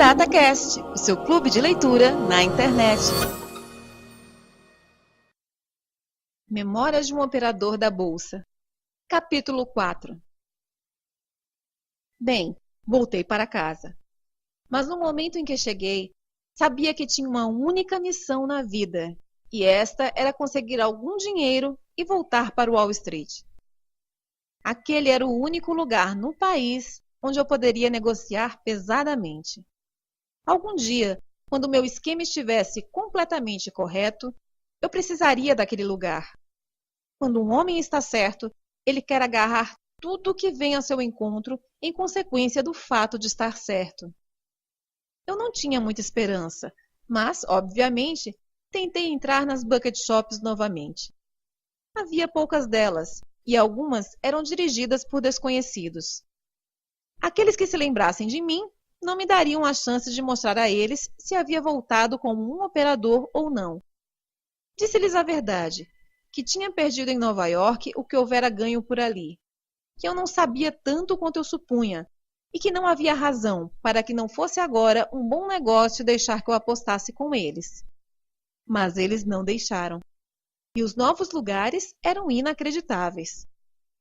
LiterataCast, o seu clube de leitura na internet. Memórias de um operador da Bolsa. Capítulo 4. Bem, voltei para casa. Mas no momento em que cheguei, sabia que tinha uma única missão na vida, e esta era conseguir algum dinheiro e voltar para o Wall Street. Aquele era o único lugar no país onde eu poderia negociar pesadamente. Algum dia, quando meu esquema estivesse completamente correto, eu precisaria daquele lugar. Quando um homem está certo, ele quer agarrar tudo que vem ao seu encontro em consequência do fato de estar certo. Eu não tinha muita esperança, mas, obviamente, tentei entrar nas bucket shops novamente. Havia poucas delas, e algumas eram dirigidas por desconhecidos. Aqueles que se lembrassem de mim não me dariam a chance de mostrar a eles se havia voltado como um operador ou não. Disse-lhes a verdade, que tinha perdido em Nova York o que houvera ganho por ali, que eu não sabia tanto quanto eu supunha, e que não havia razão para que não fosse agora um bom negócio deixar que eu apostasse com eles. Mas eles não deixaram. E os novos lugares eram inacreditáveis.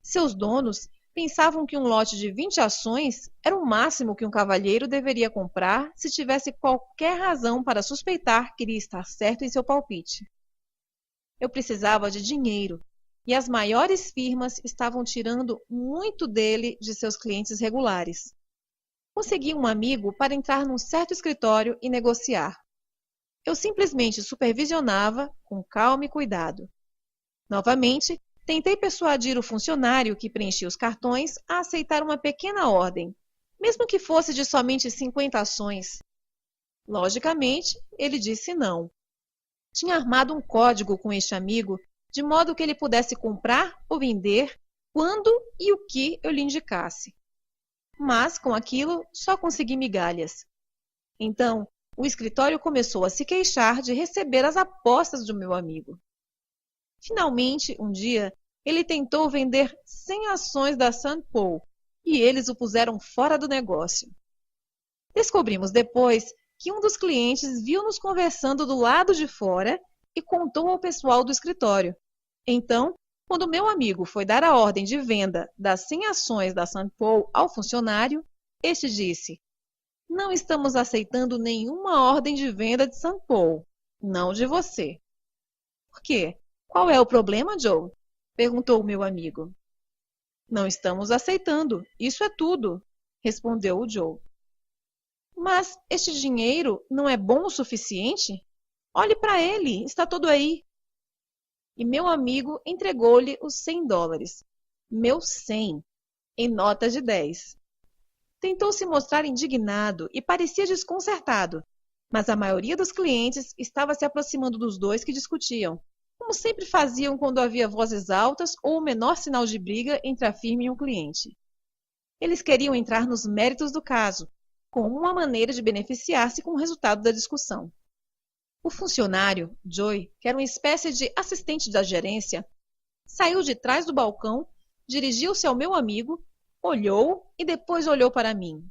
Seus donos pensavam que um lote de 20 ações era o máximo que um cavalheiro deveria comprar se tivesse qualquer razão para suspeitar que iria estar certo em seu palpite. Eu precisava de dinheiro, e as maiores firmas estavam tirando muito dele de seus clientes regulares. Consegui um amigo para entrar num certo escritório e negociar. Eu simplesmente supervisionava, com calma e cuidado. Novamente, tentei persuadir o funcionário que preenchia os cartões a aceitar uma pequena ordem, mesmo que fosse de somente 50 ações. Logicamente, ele disse não. Tinha armado um código com este amigo, de modo que ele pudesse comprar ou vender quando e o que eu lhe indicasse. Mas, com aquilo, só consegui migalhas. Então, o escritório começou a se queixar de receber as apostas do meu amigo. Finalmente, um dia, ele tentou vender 100 ações da St. Paul e eles o puseram fora do negócio. Descobrimos depois que um dos clientes viu-nos conversando do lado de fora e contou ao pessoal do escritório. Então, quando meu amigo foi dar a ordem de venda das 100 ações da St. Paul ao funcionário, este disse: "Não estamos aceitando nenhuma ordem de venda de St. Paul, não de você." "Por quê? Qual é o problema, Joe?" perguntou o meu amigo. "Não estamos aceitando, isso é tudo", respondeu o Joe. "Mas este dinheiro não é bom o suficiente? Olhe para ele, está todo aí." E meu amigo entregou-lhe os $100, meus 100, em notas de 10. Tentou se mostrar indignado e parecia desconcertado, mas a maioria dos clientes estava se aproximando dos dois que discutiam, como sempre faziam quando havia vozes altas ou o menor sinal de briga entre a firma e um cliente. Eles queriam entrar nos méritos do caso, como uma maneira de beneficiar-se com o resultado da discussão. O funcionário, Joey, que era uma espécie de assistente da gerência, saiu de trás do balcão, dirigiu-se ao meu amigo, olhou e depois olhou para mim.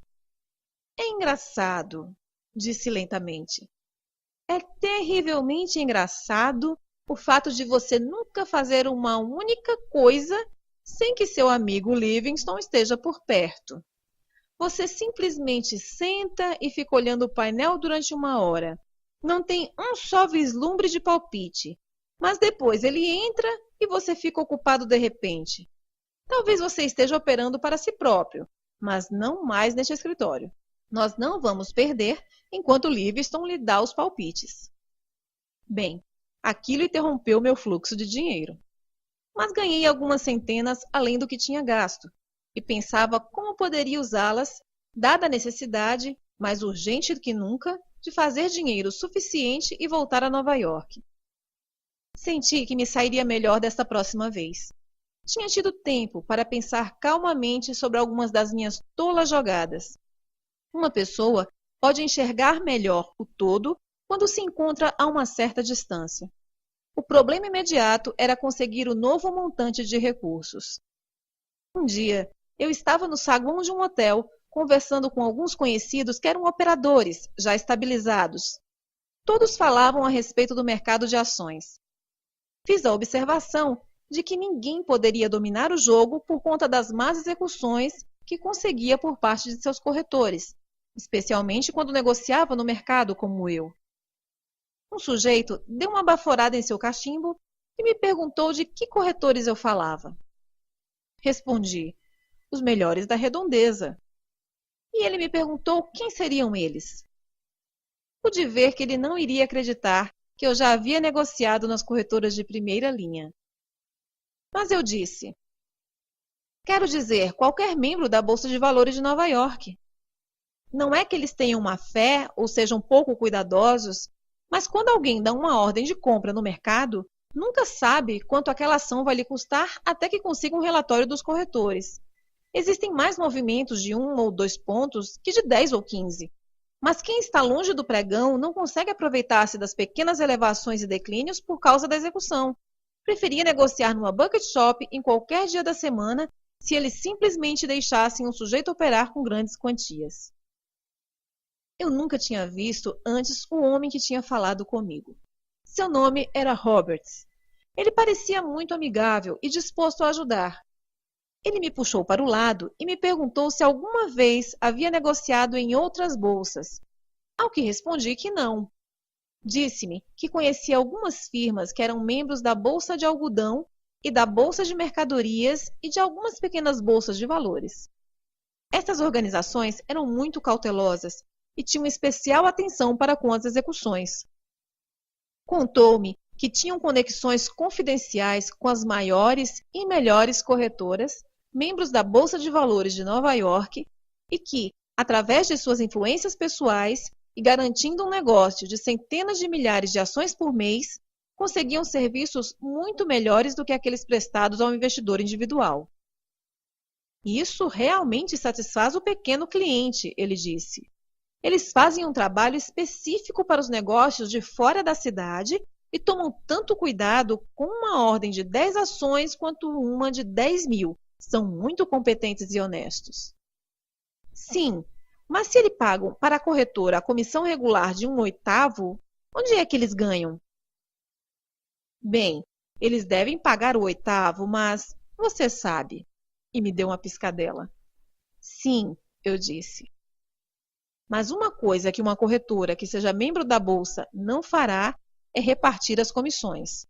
"É engraçado", disse lentamente. "É terrivelmente engraçado o fato de você nunca fazer uma única coisa sem que seu amigo Livingston esteja por perto. Você simplesmente senta e fica olhando o painel durante 1 hora. Não tem um só vislumbre de palpite, mas depois ele entra e você fica ocupado de repente. Talvez você esteja operando para si próprio, mas não mais neste escritório. Nós não vamos perder enquanto Livingston lhe dá os palpites." Bem, aquilo interrompeu meu fluxo de dinheiro. Mas ganhei algumas centenas além do que tinha gasto, e pensava como poderia usá-las, dada a necessidade, mais urgente do que nunca, de fazer dinheiro suficiente e voltar a Nova York. Senti que me sairia melhor desta próxima vez. Tinha tido tempo para pensar calmamente sobre algumas das minhas tolas jogadas. Uma pessoa pode enxergar melhor o todo quando se encontra a uma certa distância. O problema imediato era conseguir o novo montante de recursos. Um dia, eu estava no saguão de um hotel conversando com alguns conhecidos que eram operadores, já estabilizados. Todos falavam a respeito do mercado de ações. Fiz a observação de que ninguém poderia dominar o jogo por conta das más execuções que conseguia por parte de seus corretores, especialmente quando negociava no mercado como eu. Um sujeito deu uma baforada em seu cachimbo e me perguntou de que corretores eu falava. Respondi, os melhores da redondeza. E ele me perguntou quem seriam eles. Pude ver que ele não iria acreditar que eu já havia negociado nas corretoras de primeira linha. Mas eu disse, quero dizer, qualquer membro da Bolsa de Valores de Nova York. Não é que eles tenham má fé ou sejam pouco cuidadosos, mas quando alguém dá uma ordem de compra no mercado, nunca sabe quanto aquela ação vai lhe custar até que consiga um relatório dos corretores. Existem mais movimentos de 1 ou 2 pontos que de 10 ou 15. Mas quem está longe do pregão não consegue aproveitar-se das pequenas elevações e declínios por causa da execução. Preferia negociar numa bucket shop em qualquer dia da semana se eles simplesmente deixassem um sujeito operar com grandes quantias. Eu nunca tinha visto antes o homem que tinha falado comigo. Seu nome era Roberts. Ele parecia muito amigável e disposto a ajudar. Ele me puxou para o lado e me perguntou se alguma vez havia negociado em outras bolsas, ao que respondi que não. Disse-me que conhecia algumas firmas que eram membros da Bolsa de Algodão e da Bolsa de Mercadorias e de algumas pequenas bolsas de valores. Estas organizações eram muito cautelosas e tinham especial atenção para com as execuções. Contou-me que tinham conexões confidenciais com as maiores e melhores corretoras, membros da Bolsa de Valores de Nova York, e que, através de suas influências pessoais e garantindo um negócio de centenas de milhares de ações por mês, conseguiam serviços muito melhores do que aqueles prestados ao investidor individual. Isso realmente satisfaz o pequeno cliente, ele disse. Eles fazem um trabalho específico para os negócios de fora da cidade e tomam tanto cuidado com uma ordem de 10 ações quanto uma de 10.000. São muito competentes e honestos. Sim, mas se eles pagam para a corretora a comissão regular de 1/8, onde é que eles ganham? Bem, eles devem pagar o 8º, mas você sabe. E me deu uma piscadela. Sim, eu disse. Mas uma coisa que uma corretora que seja membro da bolsa não fará é repartir as comissões.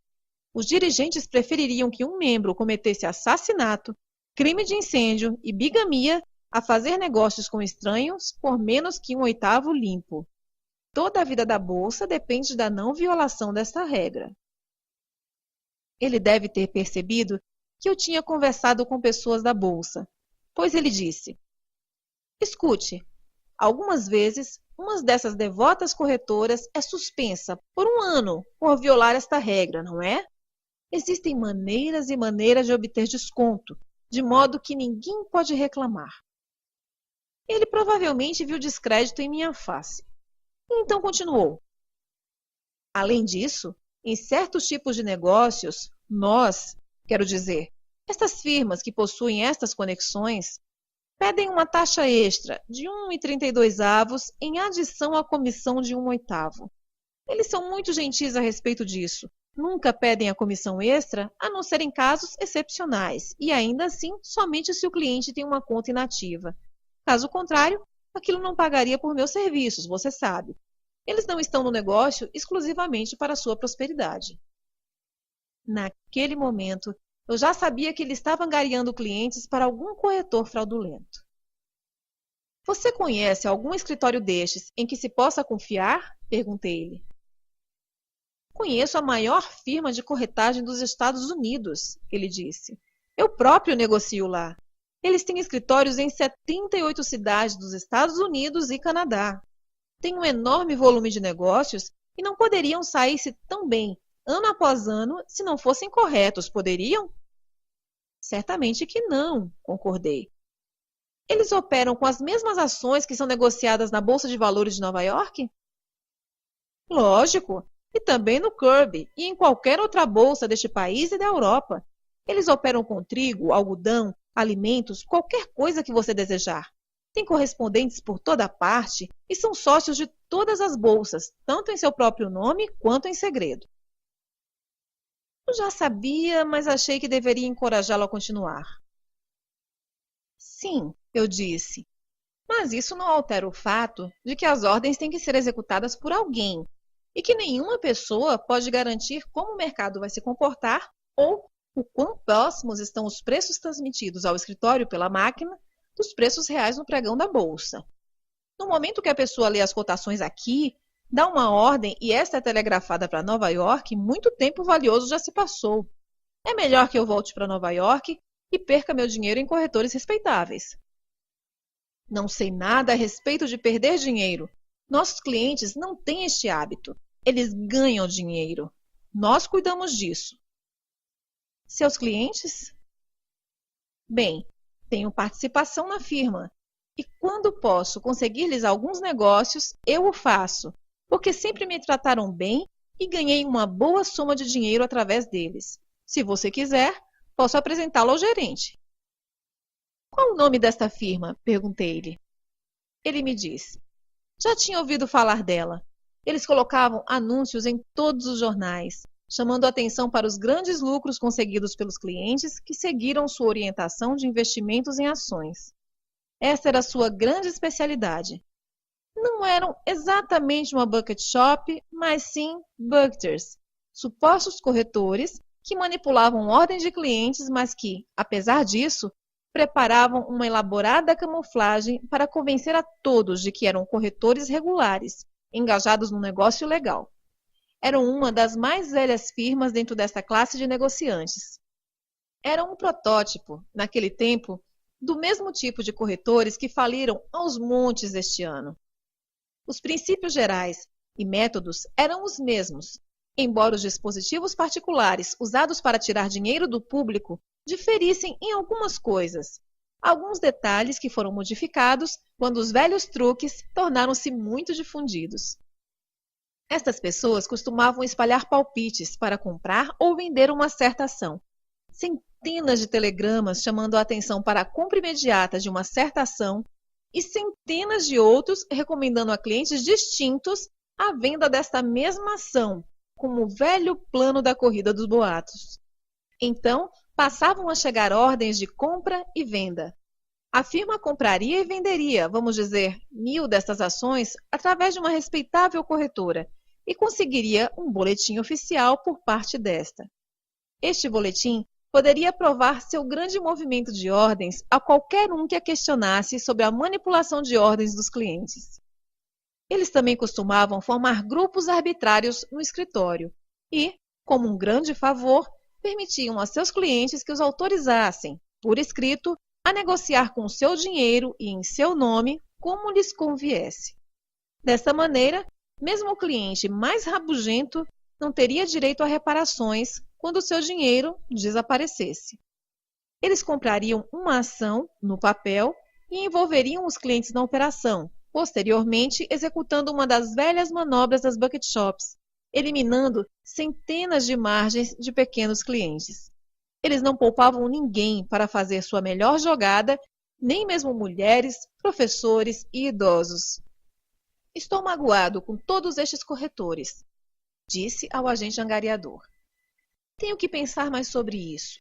Os dirigentes prefeririam que um membro cometesse assassinato, crime de incêndio e bigamia a fazer negócios com estranhos por menos que 1/8 limpo. Toda a vida da bolsa depende da não violação desta regra. Ele deve ter percebido que eu tinha conversado com pessoas da bolsa, pois ele disse, escute, algumas vezes uma dessas devotas corretoras é suspensa por 1 ano por violar esta regra, não é? Existem maneiras e maneiras de obter desconto, de modo que ninguém pode reclamar. Ele provavelmente viu descrédito em minha face. E então continuou. Além disso, em certos tipos de negócios, quero dizer, estas firmas que possuem estas conexões, pedem uma taxa extra de 1,32 em adição à comissão de 1/8. Eles são muito gentis a respeito disso. Nunca pedem a comissão extra, a não ser em casos excepcionais, e ainda assim somente se o cliente tem uma conta inativa. Caso contrário, aquilo não pagaria por meus serviços, você sabe. Eles não estão no negócio exclusivamente para a sua prosperidade. Naquele momento, eu já sabia que ele estava angariando clientes para algum corretor fraudulento. Você conhece algum escritório destes em que se possa confiar? Perguntei-lhe. Conheço a maior firma de corretagem dos Estados Unidos, ele disse. Eu próprio negocio lá. Eles têm escritórios em 78 cidades dos Estados Unidos e Canadá. Têm um enorme volume de negócios e não poderiam sair-se tão bem, ano após ano, se não fossem corretos, poderiam? Certamente que não, concordei. Eles operam com as mesmas ações que são negociadas na Bolsa de Valores de Nova York? Lógico, e também no Kirby e em qualquer outra bolsa deste país e da Europa. Eles operam com trigo, algodão, alimentos, qualquer coisa que você desejar. Tem correspondentes por toda parte e são sócios de todas as bolsas, tanto em seu próprio nome quanto em segredo. Eu já sabia, mas achei que deveria encorajá-lo a continuar. Sim, eu disse, mas isso não altera o fato de que as ordens têm que ser executadas por alguém e que nenhuma pessoa pode garantir como o mercado vai se comportar ou o quão próximos estão os preços transmitidos ao escritório pela máquina dos preços reais no pregão da bolsa. No momento que a pessoa lê as cotações aqui, dá uma ordem e esta é telegrafada para Nova York, muito tempo valioso já se passou. É melhor que eu volte para Nova York e perca meu dinheiro em corretores respeitáveis. Não sei nada a respeito de perder dinheiro. Nossos clientes não têm este hábito. Eles ganham dinheiro. Nós cuidamos disso. Seus clientes? Bem, tenho participação na firma. E quando posso conseguir-lhes alguns negócios, eu o faço, porque sempre me trataram bem e ganhei uma boa soma de dinheiro através deles. Se você quiser, posso apresentá-lo ao gerente. Qual o nome desta firma? Perguntei-lhe. Ele me disse. Já tinha ouvido falar dela. Eles colocavam anúncios em todos os jornais, chamando a atenção para os grandes lucros conseguidos pelos clientes que seguiram sua orientação de investimentos em ações. Essa era a sua grande especialidade. Não eram exatamente uma bucket shop, mas sim bucketers, supostos corretores que manipulavam ordens de clientes, mas que, apesar disso, preparavam uma elaborada camuflagem para convencer a todos de que eram corretores regulares, engajados no negócio legal. Eram uma das mais velhas firmas dentro dessa classe de negociantes. Eram um protótipo, naquele tempo, do mesmo tipo de corretores que faliram aos montes este ano. Os princípios gerais e métodos eram os mesmos, embora os dispositivos particulares usados para tirar dinheiro do público diferissem em algumas coisas, alguns detalhes que foram modificados quando os velhos truques tornaram-se muito difundidos. Estas pessoas costumavam espalhar palpites para comprar ou vender uma certa ação. Centenas de telegramas chamando a atenção para a compra imediata de uma certa ação e centenas de outros recomendando a clientes distintos a venda desta mesma ação, como o velho plano da corrida dos boatos. Então, passavam a chegar ordens de compra e venda. A firma compraria e venderia, vamos dizer, 1000 destas ações através de uma respeitável corretora e conseguiria um boletim oficial por parte desta. Este boletim poderia provar seu grande movimento de ordens a qualquer um que a questionasse sobre a manipulação de ordens dos clientes. Eles também costumavam formar grupos arbitrários no escritório e, como um grande favor, permitiam a seus clientes que os autorizassem, por escrito, a negociar com seu dinheiro e em seu nome como lhes conviesse. Dessa maneira, mesmo o cliente mais rabugento não teria direito a reparações quando seu dinheiro desaparecesse. Eles comprariam uma ação no papel e envolveriam os clientes na operação, posteriormente executando uma das velhas manobras das bucket shops, eliminando centenas de margens de pequenos clientes. Eles não poupavam ninguém para fazer sua melhor jogada, nem mesmo mulheres, professores e idosos. Estou magoado com todos estes corretores, disse ao agente angariador. Tenho que pensar mais sobre isso.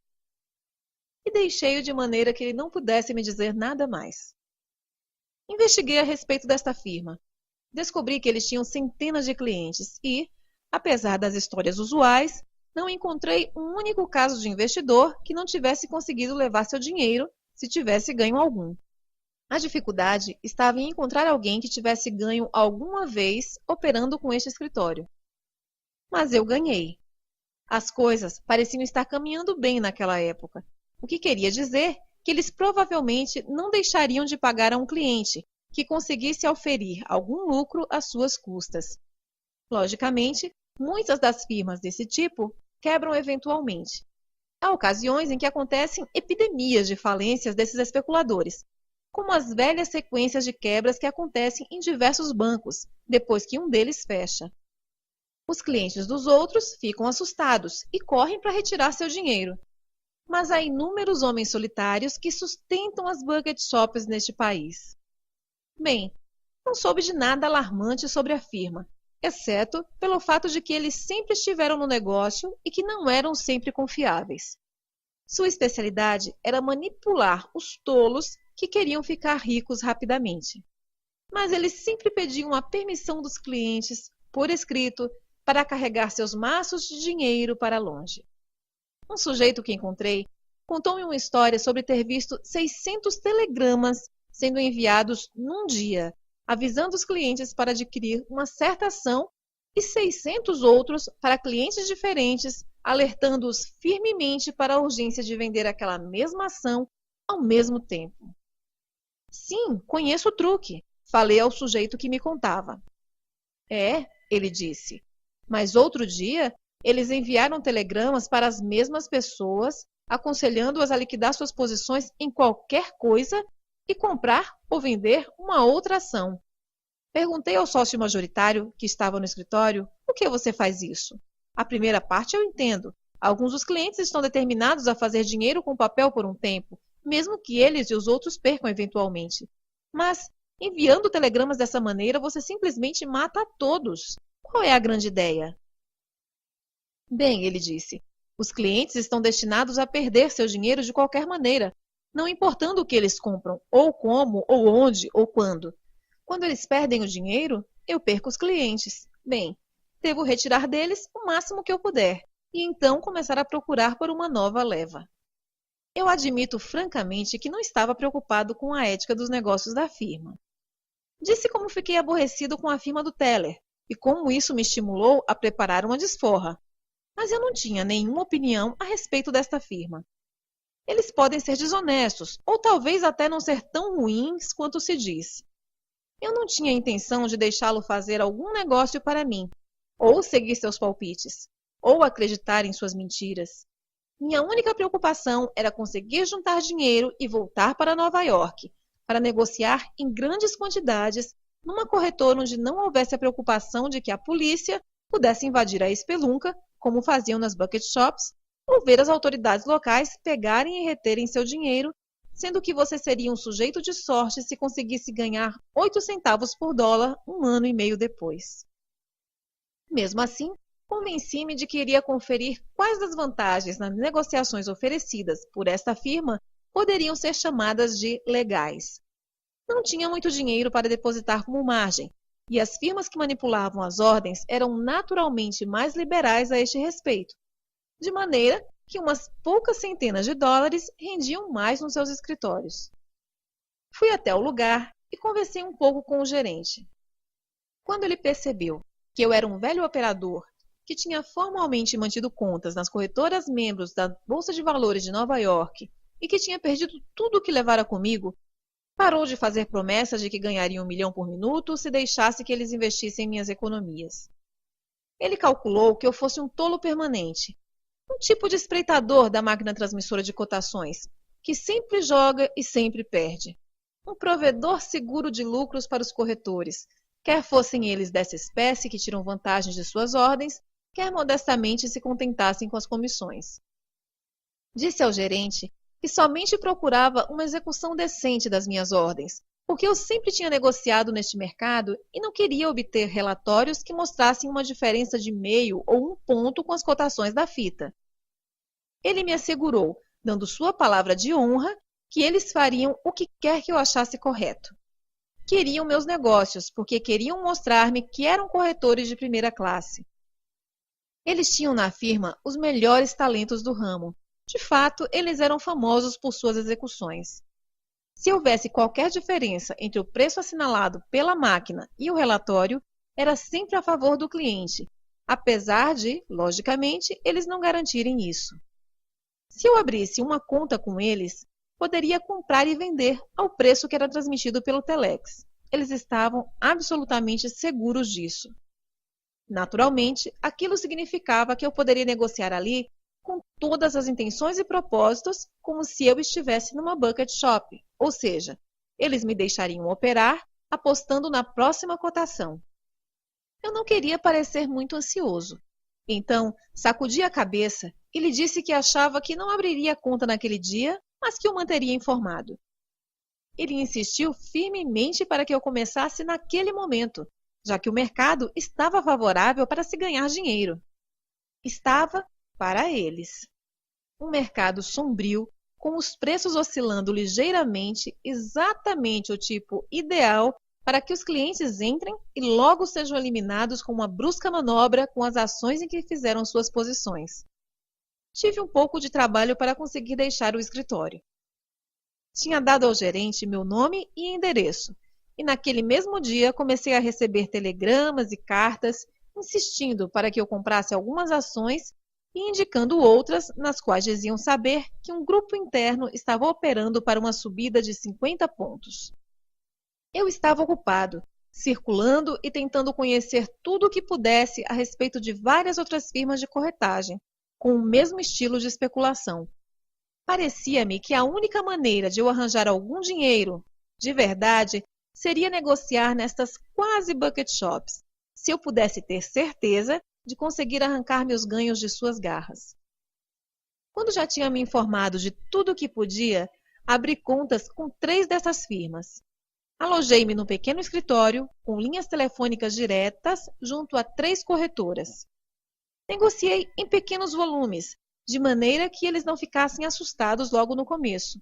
E deixei-o de maneira que ele não pudesse me dizer nada mais. Investiguei a respeito desta firma. Descobri que eles tinham centenas de clientes e, apesar das histórias usuais, não encontrei um único caso de investidor que não tivesse conseguido levar seu dinheiro se tivesse ganho algum. A dificuldade estava em encontrar alguém que tivesse ganho alguma vez operando com este escritório. Mas eu ganhei. As coisas pareciam estar caminhando bem naquela época, o que queria dizer que eles provavelmente não deixariam de pagar a um cliente que conseguisse auferir algum lucro às suas custas. Logicamente, muitas das firmas desse tipo quebram eventualmente. Há ocasiões em que acontecem epidemias de falências desses especuladores, como as velhas sequências de quebras que acontecem em diversos bancos, depois que um deles fecha. Os clientes dos outros ficam assustados e correm para retirar seu dinheiro. Mas há inúmeros homens solitários que sustentam as bucket shops neste país. Bem, não soube de nada alarmante sobre a firma, exceto pelo fato de que eles sempre estiveram no negócio e que não eram sempre confiáveis. Sua especialidade era manipular os tolos que queriam ficar ricos rapidamente. Mas eles sempre pediam a permissão dos clientes, por escrito, para carregar seus maços de dinheiro para longe. Um sujeito que encontrei contou-me uma história sobre ter visto 600 telegramas sendo enviados num dia, avisando os clientes para adquirir uma certa ação e 600 outros para clientes diferentes, alertando-os firmemente para a urgência de vender aquela mesma ação ao mesmo tempo. Sim, conheço o truque, falei ao sujeito que me contava. É, ele disse, mas outro dia eles enviaram telegramas para as mesmas pessoas, aconselhando-as a liquidar suas posições em qualquer coisa e comprar ou vender uma outra ação. Perguntei ao sócio majoritário, que estava no escritório, por que você faz isso? A primeira parte eu entendo. Alguns dos clientes estão determinados a fazer dinheiro com papel por um tempo, mesmo que eles e os outros percam eventualmente. Mas, enviando telegramas dessa maneira, você simplesmente mata a todos. Qual é a grande ideia? Bem, ele disse, os clientes estão destinados a perder seu dinheiro de qualquer maneira, não importando o que eles compram, ou como, ou onde, ou quando. Quando eles perdem o dinheiro, eu perco os clientes. Bem, devo retirar deles o máximo que eu puder, e então começar a procurar por uma nova leva. Eu admito francamente que não estava preocupado com a ética dos negócios da firma. Disse como fiquei aborrecido com a firma do Teller, e como isso me estimulou a preparar uma desforra. Mas eu não tinha nenhuma opinião a respeito desta firma. Eles podem ser desonestos, ou talvez até não ser tão ruins quanto se diz. Eu não tinha intenção de deixá-lo fazer algum negócio para mim, ou seguir seus palpites, ou acreditar em suas mentiras. Minha única preocupação era conseguir juntar dinheiro e voltar para Nova York, para negociar em grandes quantidades numa corretora onde não houvesse a preocupação de que a polícia pudesse invadir a espelunca, como faziam nas bucket shops, ou ver as autoridades locais pegarem e reterem seu dinheiro, sendo que você seria um sujeito de sorte se conseguisse ganhar 8 centavos por dólar um ano e meio depois. Mesmo assim, convenci-me de que iria conferir quais das vantagens nas negociações oferecidas por esta firma poderiam ser chamadas de legais. Não tinha muito dinheiro para depositar como margem, e as firmas que manipulavam as ordens eram naturalmente mais liberais a este respeito, de maneira que umas poucas centenas de dólares rendiam mais nos seus escritórios. Fui até o lugar e conversei um pouco com o gerente. Quando ele percebeu que eu era um velho operador que tinha formalmente mantido contas nas corretoras membros da Bolsa de Valores de Nova York e que tinha perdido tudo o que levara comigo, parou de fazer promessas de que ganharia 1 milhão por minuto se deixasse que eles investissem minhas economias. Ele calculou que eu fosse um tolo permanente, um tipo de espreitador da máquina transmissora de cotações, que sempre joga e sempre perde. Um provedor seguro de lucros para os corretores, quer fossem eles dessa espécie que tiram vantagens de suas ordens, quer modestamente se contentassem com as comissões. Disse ao gerente que somente procurava uma execução decente das minhas ordens, porque eu sempre tinha negociado neste mercado e não queria obter relatórios que mostrassem uma diferença de meio ou 1 ponto com as cotações da fita. Ele me assegurou, dando sua palavra de honra, que eles fariam o que quer que eu achasse correto. Queriam meus negócios, porque queriam mostrar-me que eram corretores de primeira classe. Eles tinham na firma os melhores talentos do ramo. De fato, eles eram famosos por suas execuções. Se houvesse qualquer diferença entre o preço assinalado pela máquina e o relatório, era sempre a favor do cliente, apesar de, logicamente, eles não garantirem isso. Se eu abrisse uma conta com eles, poderia comprar e vender ao preço que era transmitido pelo telex. Eles estavam absolutamente seguros disso. Naturalmente, aquilo significava que eu poderia negociar ali com todas as intenções e propósitos, como se eu estivesse numa bucket shop, ou seja, eles me deixariam operar apostando na próxima cotação. Eu não queria parecer muito ansioso, então sacudi a cabeça e lhe disse que achava que não abriria a conta naquele dia, mas que o manteria informado. Ele insistiu firmemente para que eu começasse naquele momento, já que o mercado estava favorável para se ganhar dinheiro. Estava para eles. Um mercado sombrio, com os preços oscilando ligeiramente, exatamente o tipo ideal para que os clientes entrem e logo sejam eliminados com uma brusca manobra com as ações em que fizeram suas posições. Tive um pouco de trabalho para conseguir deixar o escritório. Tinha dado ao gerente meu nome e endereço, e naquele mesmo dia comecei a receber telegramas e cartas insistindo para que eu comprasse algumas ações e indicando outras nas quais diziam saber que um grupo interno estava operando para uma subida de 50 pontos. Eu estava ocupado, circulando e tentando conhecer tudo o que pudesse a respeito de várias outras firmas de corretagem, com o mesmo estilo de especulação. Parecia-me que a única maneira de eu arranjar algum dinheiro, de verdade, seria negociar nestas quase bucket shops, se eu pudesse ter certeza de conseguir arrancar meus ganhos de suas garras. Quando já tinha me informado de tudo o que podia, abri contas com 3 dessas firmas. Alojei-me num pequeno escritório, com linhas telefônicas diretas, junto a 3 corretoras. Negociei em pequenos volumes, de maneira que eles não ficassem assustados logo no começo.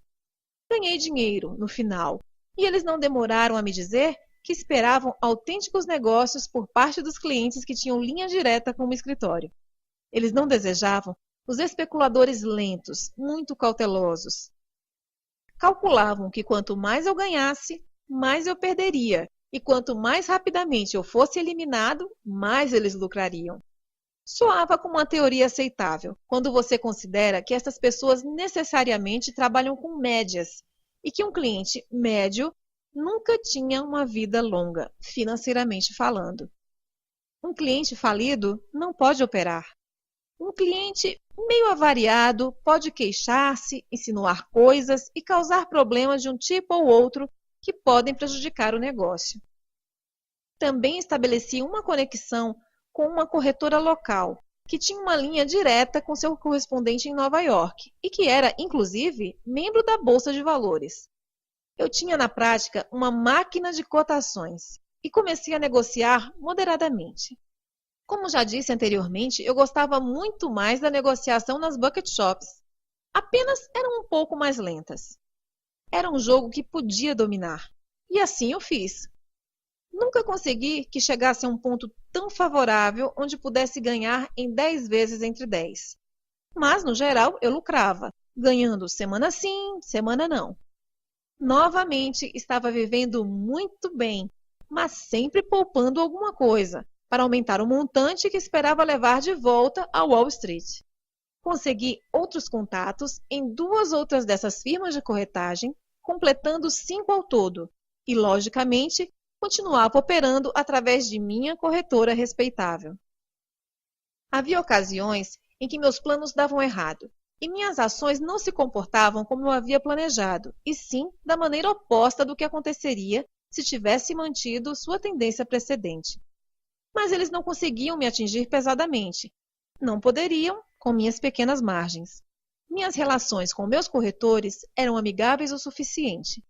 Ganhei dinheiro, no final, e eles não demoraram a me dizer que esperavam autênticos negócios por parte dos clientes que tinham linha direta com o escritório. Eles não desejavam os especuladores lentos, muito cautelosos. Calculavam que quanto mais eu ganhasse, mais eu perderia, e quanto mais rapidamente eu fosse eliminado, mais eles lucrariam. Soava como uma teoria aceitável, quando você considera que essas pessoas necessariamente trabalham com médias, e que um cliente médio nunca tinha uma vida longa, financeiramente falando. Um cliente falido não pode operar. Um cliente meio avariado pode queixar-se, insinuar coisas e causar problemas de um tipo ou outro que podem prejudicar o negócio. Também estabeleci uma conexão com uma corretora local, que tinha uma linha direta com seu correspondente em Nova York e que era, inclusive, membro da Bolsa de Valores. Eu tinha na prática uma máquina de cotações e comecei a negociar moderadamente. Como já disse anteriormente, eu gostava muito mais da negociação nas bucket shops. Apenas eram um pouco mais lentas. Era um jogo que podia dominar, e assim eu fiz. Nunca consegui que chegasse a um ponto tão favorável onde pudesse ganhar em 10 vezes entre 10. Mas, no geral, eu lucrava, ganhando semana sim, semana não. Novamente estava vivendo muito bem, mas sempre poupando alguma coisa, para aumentar o montante que esperava levar de volta a Wall Street. Consegui outros contatos em 2 outras dessas firmas de corretagem, completando 5 ao todo, e, logicamente, continuava operando através de minha corretora respeitável. Havia ocasiões em que meus planos davam errado, e minhas ações não se comportavam como eu havia planejado, e sim da maneira oposta do que aconteceria se tivesse mantido sua tendência precedente. Mas eles não conseguiam me atingir pesadamente. Não poderiam, com minhas pequenas margens. Minhas relações com meus corretores eram amigáveis o suficiente.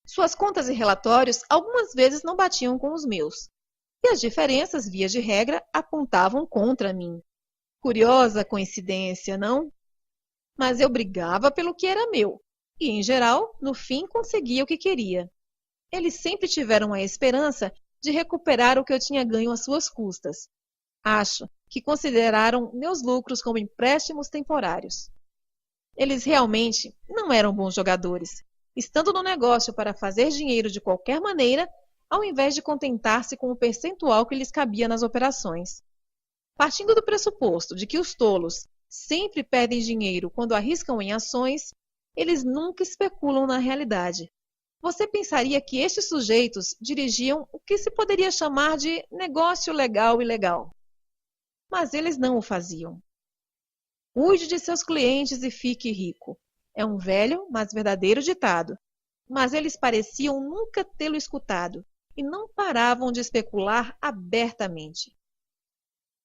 Suas contas e relatórios algumas vezes não batiam com os meus, e as diferenças, via de regra, apontavam contra mim. Curiosa coincidência, não? Mas eu brigava pelo que era meu, e, em geral, no fim conseguia o que queria. Eles sempre tiveram a esperança de recuperar o que eu tinha ganho às suas custas. Acho que consideraram meus lucros como empréstimos temporários. Eles realmente não eram bons jogadores, estando no negócio para fazer dinheiro de qualquer maneira, ao invés de contentar-se com o percentual que lhes cabia nas operações. Partindo do pressuposto de que os tolos sempre perdem dinheiro quando arriscam em ações, eles nunca especulam na realidade. Você pensaria que estes sujeitos dirigiam o que se poderia chamar de negócio legal e legal. Mas eles não o faziam. Cuide de seus clientes e fique rico. É um velho, mas verdadeiro ditado. Mas eles pareciam nunca tê-lo escutado e não paravam de especular abertamente.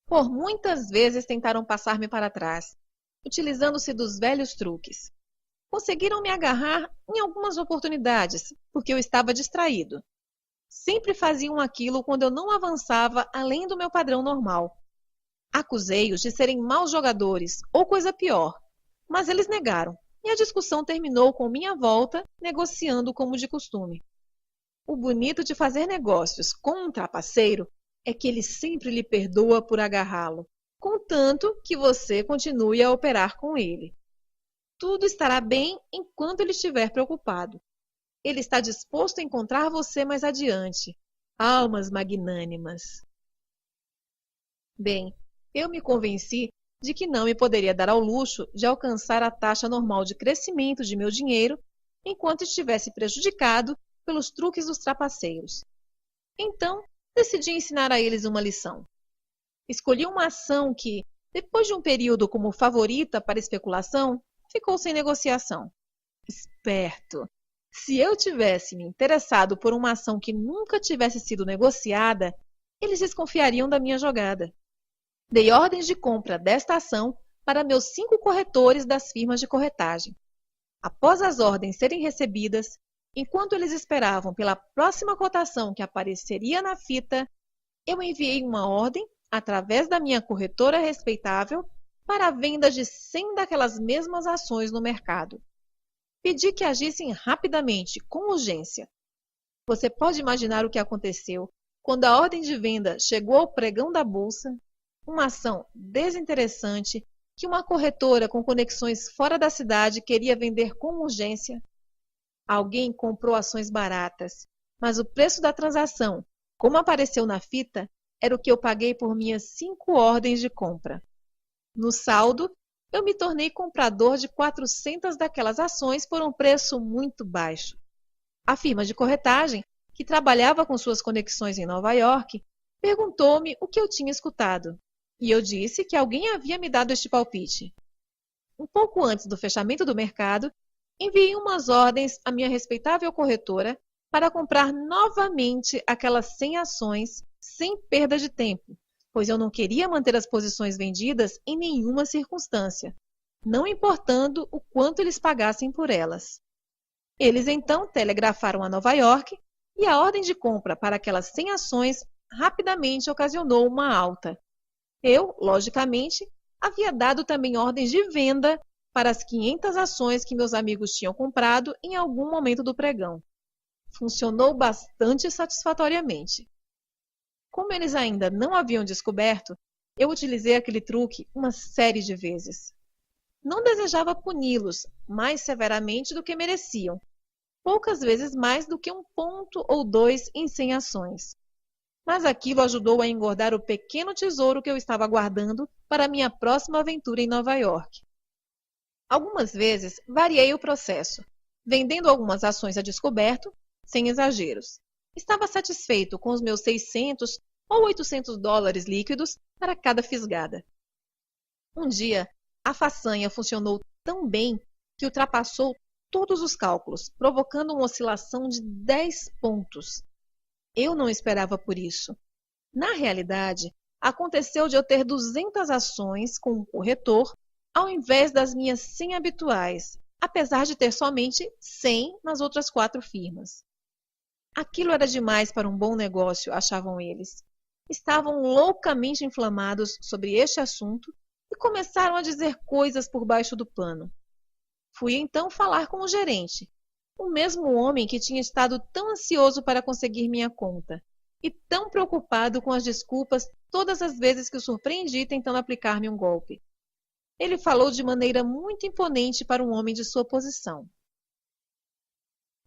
Por muitas vezes tentaram passar-me para trás, utilizando-se dos velhos truques. conseguiram me agarrar em algumas oportunidades, porque eu estava distraído. Sempre faziam aquilo quando eu não avançava além do meu padrão normal. Acusei-os de serem maus jogadores, ou coisa pior, mas eles negaram, e a discussão terminou com minha volta, negociando como de costume. O bonito de fazer negócios com um trapaceiro é que ele sempre lhe perdoa por agarrá-lo, contanto que você continue a operar com ele. Tudo estará bem enquanto ele estiver preocupado. Ele está disposto a encontrar você mais adiante. Almas magnânimas. Bem, eu me convenci de que não me poderia dar ao luxo de alcançar a taxa normal de crescimento de meu dinheiro enquanto estivesse prejudicado pelos truques dos trapaceiros. Então, decidi ensinar a eles uma lição. Escolhi uma ação que, depois de um período como favorita para especulação, ficou sem negociação. Esperto! Se eu tivesse me interessado por uma ação que nunca tivesse sido negociada, eles desconfiariam da minha jogada. Dei ordens de compra desta ação para meus 5 corretores das firmas de corretagem. Após as ordens serem recebidas, enquanto eles esperavam pela próxima cotação que apareceria na fita, eu enviei uma ordem, através da minha corretora respeitável, para a venda de 100 daquelas mesmas ações no mercado. Pedi que agissem rapidamente, com urgência. Você pode imaginar o que aconteceu quando a ordem de venda chegou ao pregão da bolsa? Uma ação desinteressante que uma corretora com conexões fora da cidade queria vender com urgência. Alguém comprou ações baratas, mas o preço da transação, como apareceu na fita, era o que eu paguei por minhas 5 ordens de compra. No saldo, eu me tornei comprador de 400 daquelas ações por um preço muito baixo. A firma de corretagem, que trabalhava com suas conexões em Nova York, perguntou-me o que eu tinha escutado, e eu disse que alguém havia me dado este palpite. Um pouco antes do fechamento do mercado, enviei umas ordens à minha respeitável corretora para comprar novamente aquelas 100 ações sem perda de tempo, pois eu não queria manter as posições vendidas em nenhuma circunstância, não importando o quanto eles pagassem por elas. Eles então telegrafaram a Nova York e a ordem de compra para aquelas 100 ações rapidamente ocasionou uma alta. Eu, logicamente, havia dado também ordens de venda para as 500 ações que meus amigos tinham comprado em algum momento do pregão. Funcionou bastante satisfatoriamente. Como eles ainda não haviam descoberto, eu utilizei aquele truque uma série de vezes. Não desejava puni-los mais severamente do que mereciam, poucas vezes mais do que 1 ponto ou 2 em 100 ações. Mas aquilo ajudou a engordar o pequeno tesouro que eu estava guardando para minha próxima aventura em Nova York. Algumas vezes variei o processo, vendendo algumas ações a descoberto, sem exageros. Estava satisfeito com os meus 600 ou 800 dólares líquidos para cada fisgada. Um dia, a façanha funcionou tão bem que ultrapassou todos os cálculos, provocando uma oscilação de 10 pontos. Eu não esperava por isso. Na realidade, aconteceu de eu ter 200 ações com um corretor ao invés das minhas 100 habituais, apesar de ter somente 100 nas outras 4 firmas. Aquilo era demais para um bom negócio, achavam eles. Estavam loucamente inflamados sobre este assunto e começaram a dizer coisas por baixo do pano. Fui então falar com o gerente, o mesmo homem que tinha estado tão ansioso para conseguir minha conta e tão preocupado com as desculpas todas as vezes que o surpreendi tentando aplicar-me um golpe. Ele falou de maneira muito imponente para um homem de sua posição.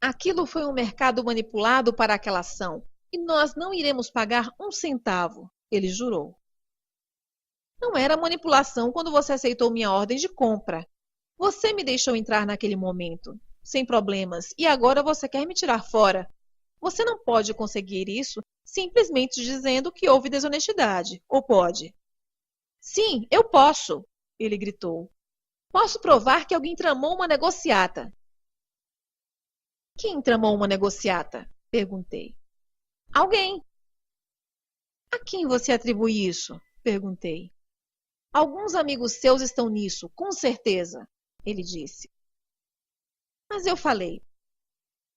Aquilo foi um mercado manipulado para aquela ação, e nós não iremos pagar 1 centavo, ele jurou. Não era manipulação quando você aceitou minha ordem de compra. Você me deixou entrar naquele momento, sem problemas, e agora você quer me tirar fora. Você não pode conseguir isso simplesmente dizendo que houve desonestidade, ou pode? Sim, eu posso, ele gritou. Posso provar que alguém tramou uma negociata. Quem tramou uma negociata? Perguntei. Alguém. A quem você atribui isso? Perguntei. Alguns amigos seus estão nisso, com certeza, ele disse. Mas eu falei: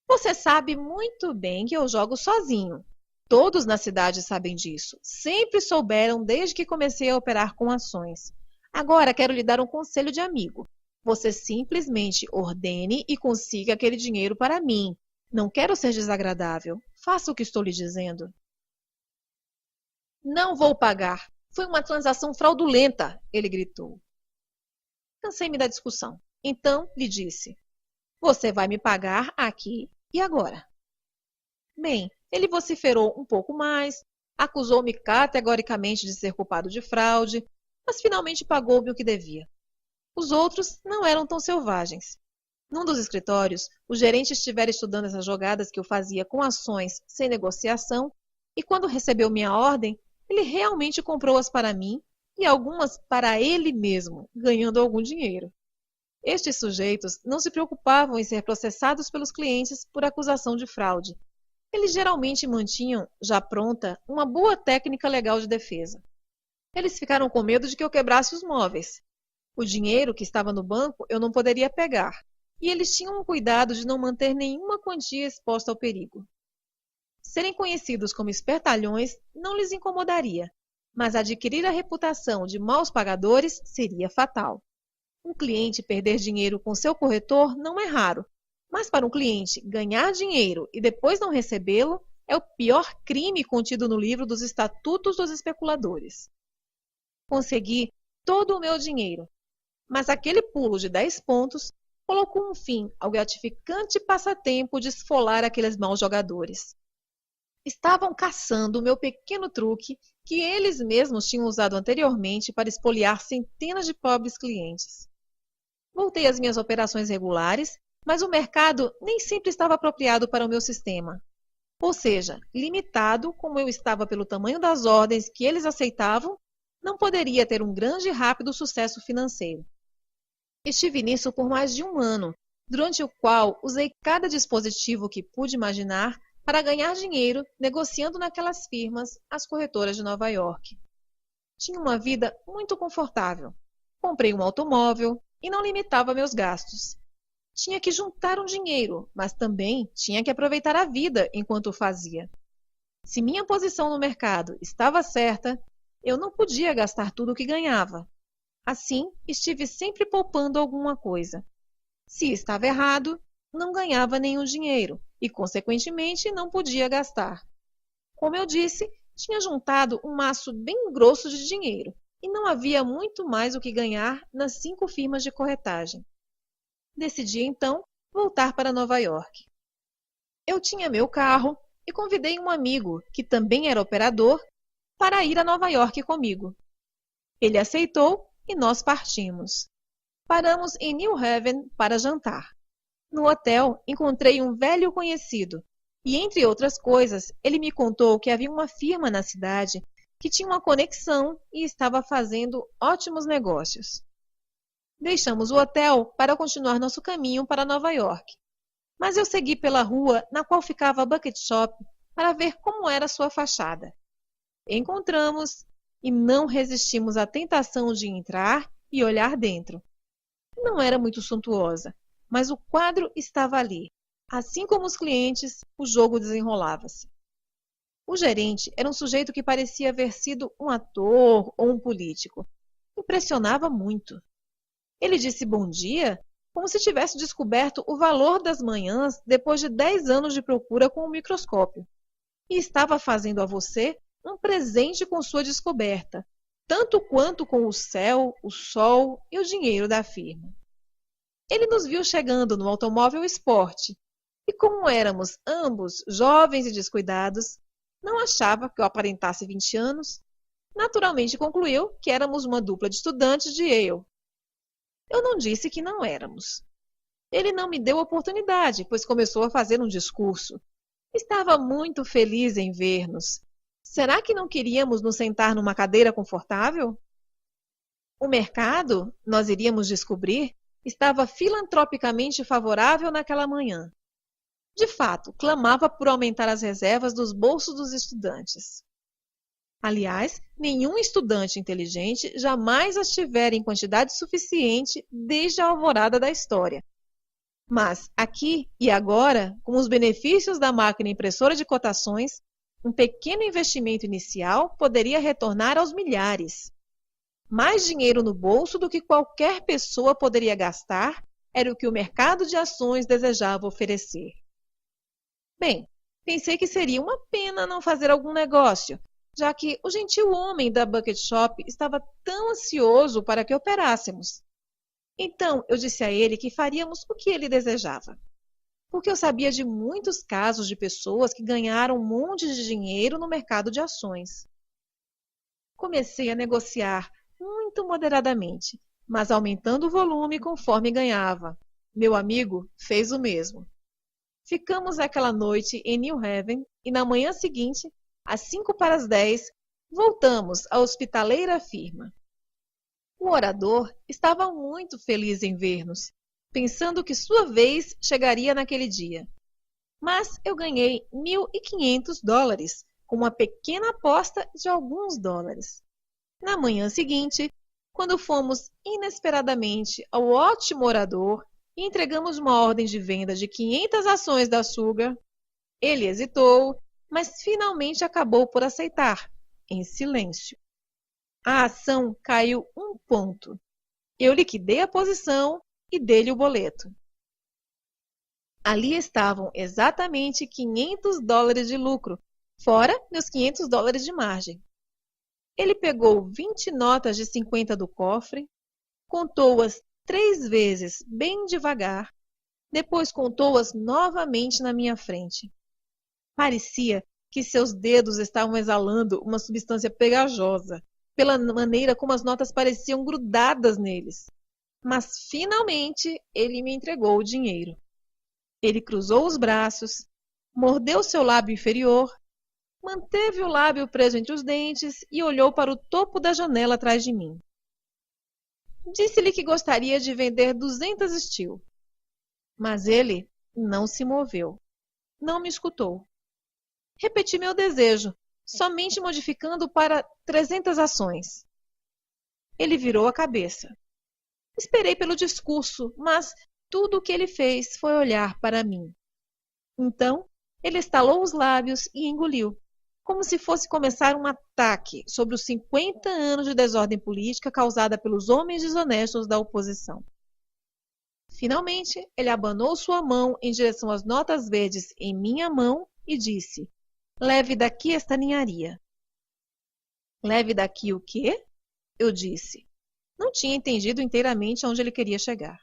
você sabe muito bem que eu jogo sozinho. Todos na cidade sabem disso. Sempre souberam desde que comecei a operar com ações. Agora quero lhe dar um conselho de amigo. Você simplesmente ordene e consiga aquele dinheiro para mim. Não quero ser desagradável. Faça o que estou lhe dizendo. Não vou pagar. Foi uma transação fraudulenta, ele gritou. Cansei-me da discussão. Então lhe disse: você vai me pagar aqui e agora. Bem, ele vociferou um pouco mais, acusou-me categoricamente de ser culpado de fraude, mas finalmente pagou-me o que devia. Os outros não eram tão selvagens. Num dos escritórios, o gerente estivera estudando essas jogadas que eu fazia com ações sem negociação, e quando recebeu minha ordem, ele realmente comprou-as para mim e algumas para ele mesmo, ganhando algum dinheiro. Estes sujeitos não se preocupavam em ser processados pelos clientes por acusação de fraude. Eles geralmente mantinham, já pronta, uma boa técnica legal de defesa. Eles ficaram com medo de que eu quebrasse os móveis. O dinheiro que estava no banco eu não poderia pegar, e eles tinham um cuidado de não manter nenhuma quantia exposta ao perigo. Serem conhecidos como espertalhões não lhes incomodaria, mas adquirir a reputação de maus pagadores seria fatal. Um cliente perder dinheiro com seu corretor não é raro, mas para um cliente ganhar dinheiro e depois não recebê-lo é o pior crime contido no livro dos Estatutos dos Especuladores. Consegui todo o meu dinheiro, mas aquele pulo de 10 pontos colocou um fim ao gratificante passatempo de esfolar aqueles maus jogadores. Estavam caçando o meu pequeno truque que eles mesmos tinham usado anteriormente para espoliar centenas de pobres clientes. Voltei às minhas operações regulares, mas o mercado nem sempre estava apropriado para o meu sistema. Ou seja, limitado como eu estava pelo tamanho das ordens que eles aceitavam, não poderia ter um grande e rápido sucesso financeiro. Estive nisso por mais de um ano, durante o qual usei cada dispositivo que pude imaginar para ganhar dinheiro negociando naquelas firmas as corretoras de Nova York. Tinha uma vida muito confortável. Comprei um automóvel e não limitava meus gastos. Tinha que juntar um dinheiro, mas também tinha que aproveitar a vida enquanto o fazia. Se minha posição no mercado estava certa, eu não podia gastar tudo o que ganhava. Assim, estive sempre poupando alguma coisa. Se estava errado, não ganhava nenhum dinheiro e, consequentemente, não podia gastar. Como eu disse, tinha juntado um maço bem grosso de dinheiro e não havia muito mais o que ganhar nas 5 firmas de corretagem. Decidi, então, voltar para Nova York. Eu tinha meu carro e convidei um amigo, que também era operador, para ir a Nova York comigo. Ele aceitou e nós partimos. Paramos em New Haven para jantar. No hotel, encontrei um velho conhecido e, entre outras coisas, ele me contou que havia uma firma na cidade que tinha uma conexão e estava fazendo ótimos negócios. Deixamos o hotel para continuar nosso caminho para Nova York, mas eu segui pela rua na qual ficava a Bucket Shop para ver como era sua fachada. Encontramos e não resistimos à tentação de entrar e olhar dentro. Não era muito suntuosa, mas o quadro estava ali. Assim como os clientes, o jogo desenrolava-se. O gerente era um sujeito que parecia haver sido um ator ou um político. Impressionava muito. Ele disse bom dia, como se tivesse descoberto o valor das manhãs depois de 10 anos de procura com o microscópio. E estava fazendo a você um presente com sua descoberta, tanto quanto com o céu, o sol e o dinheiro da firma. Ele nos viu chegando no automóvel esporte, e como éramos ambos jovens e descuidados, não achava que eu aparentasse 20 anos. Naturalmente concluiu que éramos uma dupla de estudantes de Yale. Eu não disse que não éramos. Ele não me deu oportunidade, pois começou a fazer um discurso. Estava muito feliz em ver-nos. Será que não queríamos nos sentar numa cadeira confortável? O mercado, nós iríamos descobrir, estava filantropicamente favorável naquela manhã. De fato, clamava por aumentar as reservas dos bolsos dos estudantes. Aliás, nenhum estudante inteligente jamais as tivera em quantidade suficiente desde a alvorada da história. Mas aqui e agora, com os benefícios da máquina impressora de cotações, um pequeno investimento inicial poderia retornar aos milhares. Mais dinheiro no bolso do que qualquer pessoa poderia gastar era o que o mercado de ações desejava oferecer. Bem, pensei que seria uma pena não fazer algum negócio, já que o gentil homem da Bucket Shop estava tão ansioso para que operássemos. Então eu disse a ele que faríamos o que ele desejava, porque eu sabia de muitos casos de pessoas que ganharam um monte de dinheiro no mercado de ações. Comecei a negociar muito moderadamente, mas aumentando o volume conforme ganhava. Meu amigo fez o mesmo. Ficamos aquela noite em New Haven e na manhã seguinte, às 9:55, voltamos à hospitaleira firma. O orador estava muito feliz em ver-nos, pensando que sua vez chegaria naquele dia. Mas eu ganhei $1.500 com uma pequena aposta de alguns dólares. Na manhã seguinte, quando fomos inesperadamente ao ótimo orador e entregamos uma ordem de venda de 500 ações da Sugar, ele hesitou, mas finalmente acabou por aceitar, em silêncio. A ação caiu 1 ponto. Eu liquidei a posição e dei-lhe o boleto. Ali estavam exatamente $500 de lucro, fora meus $500 de margem. Ele pegou 20 notas de 50 do cofre, contou-as 3 vezes bem devagar, depois contou-as novamente na minha frente. Parecia que seus dedos estavam exalando uma substância pegajosa, pela maneira como as notas pareciam grudadas neles. Mas finalmente ele me entregou o dinheiro. Ele cruzou os braços, mordeu seu lábio inferior, manteve o lábio preso entre os dentes e olhou para o topo da janela atrás de mim. Disse-lhe que gostaria de vender 200 steel. Mas ele não se moveu. Não me escutou. Repeti meu desejo, somente modificando para 300 ações. Ele virou a cabeça. Esperei pelo discurso, mas tudo o que ele fez foi olhar para mim. Então, ele estalou os lábios e engoliu, como se fosse começar um ataque sobre os 50 anos de desordem política causada pelos homens desonestos da oposição. Finalmente, ele abanou sua mão em direção às notas verdes em minha mão e disse: "Leve daqui esta ninharia." "Leve daqui o quê?" eu disse. Não tinha entendido inteiramente aonde ele queria chegar.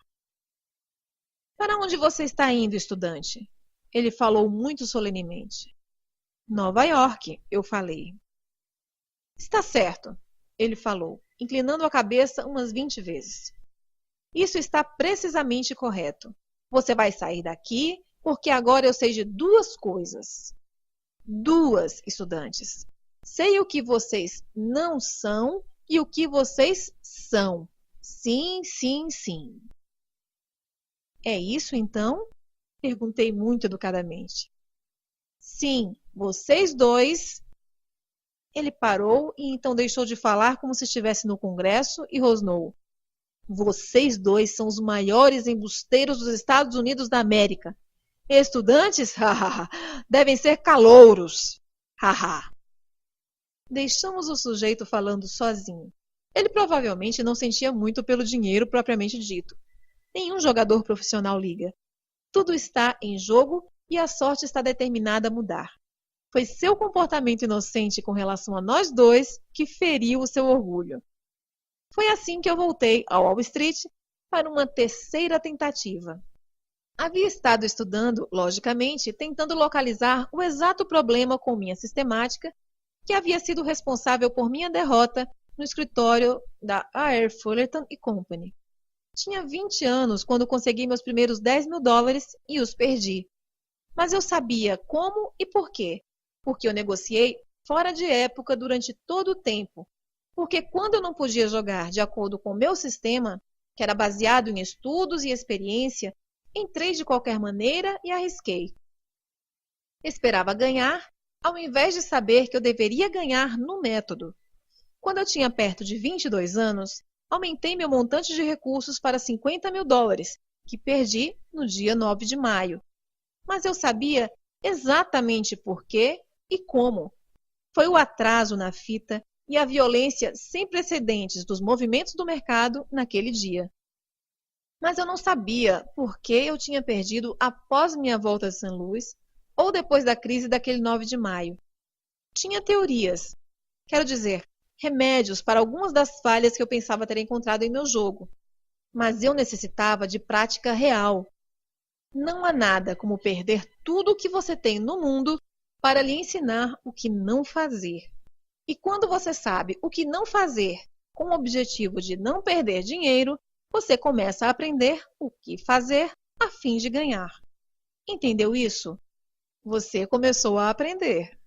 "Para onde você está indo, estudante?" Ele falou muito solenemente. "Nova York", eu falei. "Está certo", ele falou, inclinando a cabeça umas 20 vezes. "Isso está precisamente correto. Você vai sair daqui porque agora eu sei de 2 coisas. 2, estudantes. Sei o que vocês não são e o que vocês são. Sim, sim, sim." "É isso, então?" perguntei muito educadamente. "Sim, vocês 2... Ele parou e então deixou de falar como se estivesse no Congresso e rosnou: "Vocês 2 são os maiores embusteiros dos Estados Unidos da América. Estudantes, devem ser calouros. Deixamos o sujeito falando sozinho. Ele provavelmente não sentia muito pelo dinheiro propriamente dito. Nenhum jogador profissional liga. Tudo está em jogo e a sorte está determinada a mudar. Foi seu comportamento inocente com relação a nós 2 que feriu o seu orgulho. Foi assim que eu voltei ao Wall Street para uma 3ª tentativa. Havia estado estudando, logicamente, tentando localizar o exato problema com minha sistemática que havia sido responsável por minha derrota no escritório da A.R. Fullerton & Company. Tinha 20 anos quando consegui meus primeiros $10.000 e os perdi. Mas eu sabia como e por quê. Porque eu negociei fora de época durante todo o tempo. Porque quando eu não podia jogar de acordo com o meu sistema, que era baseado em estudos e experiência, entrei de qualquer maneira e arrisquei. Esperava ganhar, ao invés de saber que eu deveria ganhar no método. Quando eu tinha perto de 22 anos, aumentei meu montante de recursos para $50.000 que perdi no dia 9 de maio. Mas eu sabia exatamente por quê e como. Foi o atraso na fita e a violência sem precedentes dos movimentos do mercado naquele dia. Mas eu não sabia por que eu tinha perdido após minha volta a St. Louis ou depois da crise daquele 9 de maio. Tinha teorias, quero dizer, remédios para algumas das falhas que eu pensava ter encontrado em meu jogo, mas eu necessitava de prática real. Não há nada como perder tudo o que você tem no mundo para lhe ensinar o que não fazer. E quando você sabe o que não fazer com o objetivo de não perder dinheiro, você começa a aprender o que fazer a fim de ganhar. Entendeu isso? Você começou a aprender.